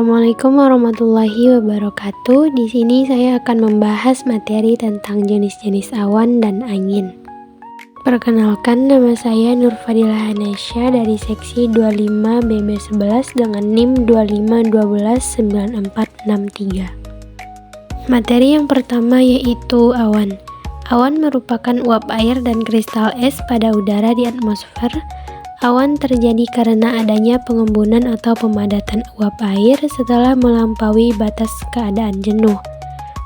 Assalamualaikum warahmatullahi wabarakatuh. Di sini saya akan membahas materi tentang jenis-jenis awan dan angin. Perkenalkan, nama saya Nurfadilah Hanasya dari seksi 25 BB11 dengan NIM 25129463. Materi yang pertama yaitu awan. Awan merupakan uap air dan kristal es pada udara di atmosfer. Awan terjadi karena adanya pengembunan atau pemadatan uap air setelah melampaui batas keadaan jenuh.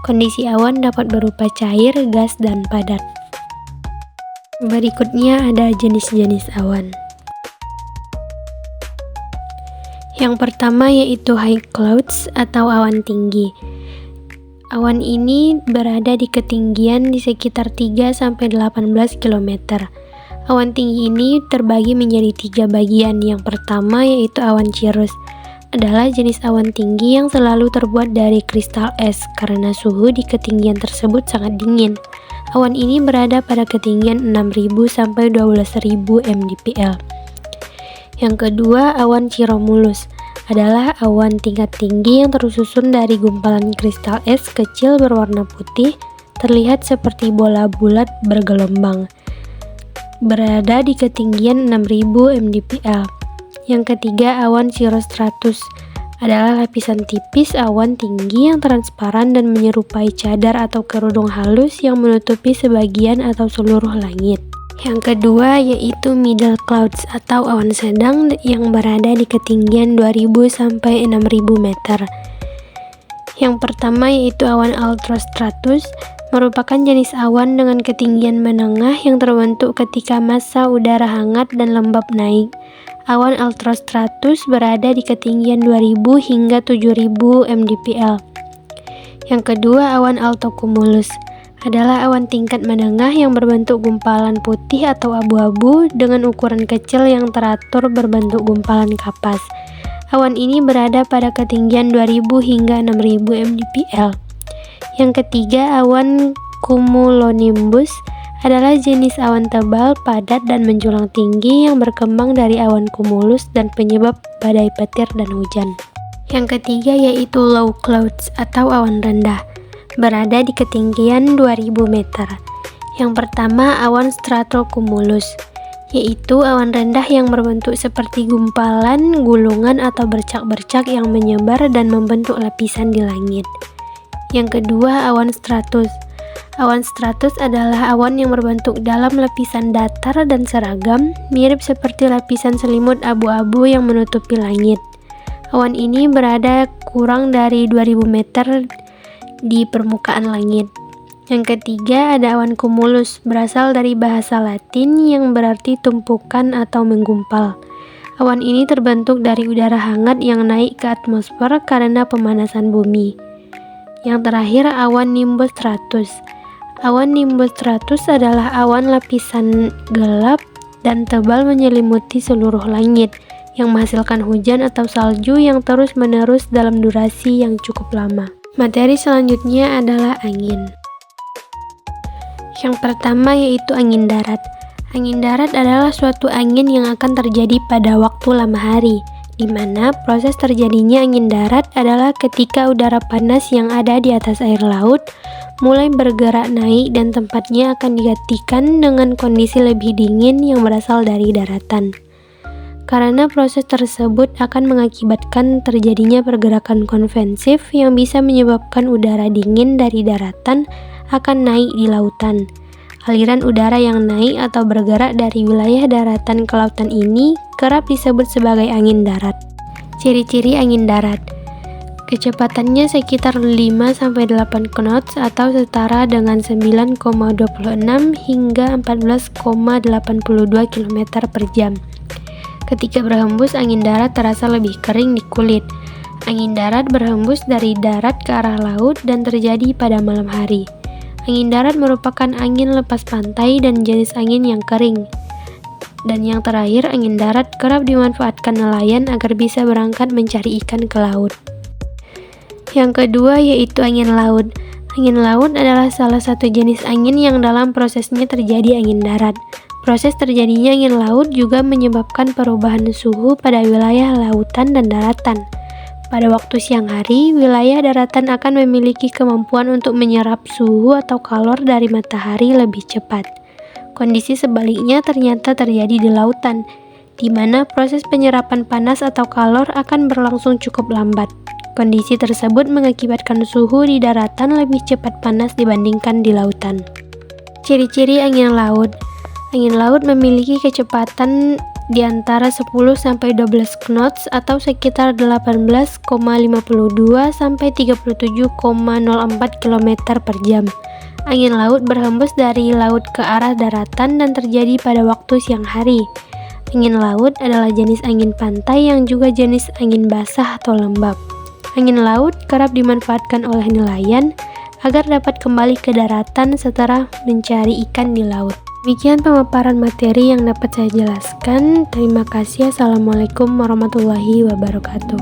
Kondisi awan dapat berupa cair, gas, dan padat. Berikutnya ada jenis-jenis awan. Yang pertama yaitu high clouds atau awan tinggi. Awan ini berada di ketinggian di sekitar 3-18 km. Awan tinggi ini terbagi menjadi 3 bagian. Yang pertama yaitu awan cirrus, adalah jenis awan tinggi yang selalu terbuat dari kristal es karena suhu di ketinggian tersebut sangat dingin. Awan ini berada pada ketinggian 6.000 sampai 12.000 mdpl. Yang kedua, awan cirromulus adalah awan tingkat tinggi yang tersusun dari gumpalan kristal es kecil berwarna putih, terlihat seperti bola bulat bergelombang, berada di ketinggian 6.000 mdpl. Yang ketiga, awan cirrostratus adalah lapisan tipis awan tinggi yang transparan dan menyerupai cadar atau kerudung halus yang menutupi sebagian atau seluruh langit. Yang kedua yaitu middle clouds atau awan sedang yang berada di ketinggian 2.000 sampai 6.000 meter. Yang pertama yaitu awan altrostratus, merupakan jenis awan dengan ketinggian menengah yang terbentuk ketika massa udara hangat dan lembab naik. Awan altrostratus berada di ketinggian 2000 hingga 7000 mdpl. Yang kedua, awan altocumulus adalah awan tingkat menengah yang berbentuk gumpalan putih atau abu-abu dengan ukuran kecil yang teratur berbentuk gumpalan kapas. Awan ini berada pada ketinggian 2000 hingga 6000 mdpl. Yang ketiga, awan cumulonimbus adalah jenis awan tebal, padat, dan menjulang tinggi yang berkembang dari awan cumulus dan penyebab badai petir dan hujan. Yang ketiga yaitu low clouds atau awan rendah, berada di ketinggian 2000 meter. Yang pertama, awan stratocumulus, yaitu awan rendah yang berbentuk seperti gumpalan, gulungan, atau bercak-bercak yang menyebar dan membentuk lapisan di langit. Yang kedua, awan stratus. Awan stratus adalah awan yang berbentuk dalam lapisan datar dan seragam, mirip seperti lapisan selimut abu-abu yang menutupi langit. Awan ini berada kurang dari 2000 meter di permukaan langit. Yang ketiga ada awan cumulus, berasal dari bahasa Latin yang berarti tumpukan atau menggumpal. Awan ini terbentuk dari udara hangat yang naik ke atmosfer karena pemanasan bumi. Yang terakhir, awan nimbus stratus. Awan nimbus stratus adalah awan lapisan gelap dan tebal menyelimuti seluruh langit yang menghasilkan hujan atau salju yang terus-menerus dalam durasi yang cukup lama. Materi selanjutnya adalah angin. Yang pertama yaitu angin darat. Angin darat adalah suatu angin yang akan terjadi pada waktu lama hari, di mana proses terjadinya angin darat adalah ketika udara panas yang ada di atas air laut mulai bergerak naik dan tempatnya akan digantikan dengan kondisi lebih dingin yang berasal dari daratan. Karena proses tersebut akan mengakibatkan terjadinya pergerakan konvensif yang bisa menyebabkan udara dingin dari daratan akan naik di lautan. Aliran udara yang naik atau bergerak dari wilayah daratan ke lautan ini kerap disebut sebagai angin darat. Ciri-ciri angin darat. Kecepatannya sekitar 5-8 knots atau setara dengan 9,26 hingga 14,82 km per jam. Ketika berhembus, angin darat terasa lebih kering di kulit. Angin darat berhembus dari darat ke arah laut dan terjadi pada malam hari. Angin darat merupakan angin lepas pantai dan jenis angin yang kering. Dan yang terakhir, angin darat kerap dimanfaatkan nelayan agar bisa berangkat mencari ikan ke laut. Yang kedua yaitu angin laut. Angin laut adalah salah satu jenis angin yang dalam prosesnya terjadi angin darat. Proses terjadinya angin laut juga menyebabkan perubahan suhu pada wilayah lautan dan daratan. Pada waktu siang hari, wilayah daratan akan memiliki kemampuan untuk menyerap suhu atau kalor dari matahari lebih cepat. Kondisi sebaliknya ternyata terjadi di lautan, di mana proses penyerapan panas atau kalor akan berlangsung cukup lambat. Kondisi tersebut mengakibatkan suhu di daratan lebih cepat panas dibandingkan di lautan. Ciri-ciri angin laut. Angin laut memiliki kecepatan di antara 10-12 knots atau sekitar 18,52 sampai 37,04 km per jam. Angin laut berhembus dari laut ke arah daratan dan terjadi pada waktu siang hari. Angin laut adalah jenis angin pantai yang juga jenis angin basah atau lembab. Angin laut kerap dimanfaatkan oleh nelayan agar dapat kembali ke daratan setelah mencari ikan di laut. Demikian pemaparan materi yang dapat saya jelaskan. Terima kasih. Assalamualaikum warahmatullahi wabarakatuh.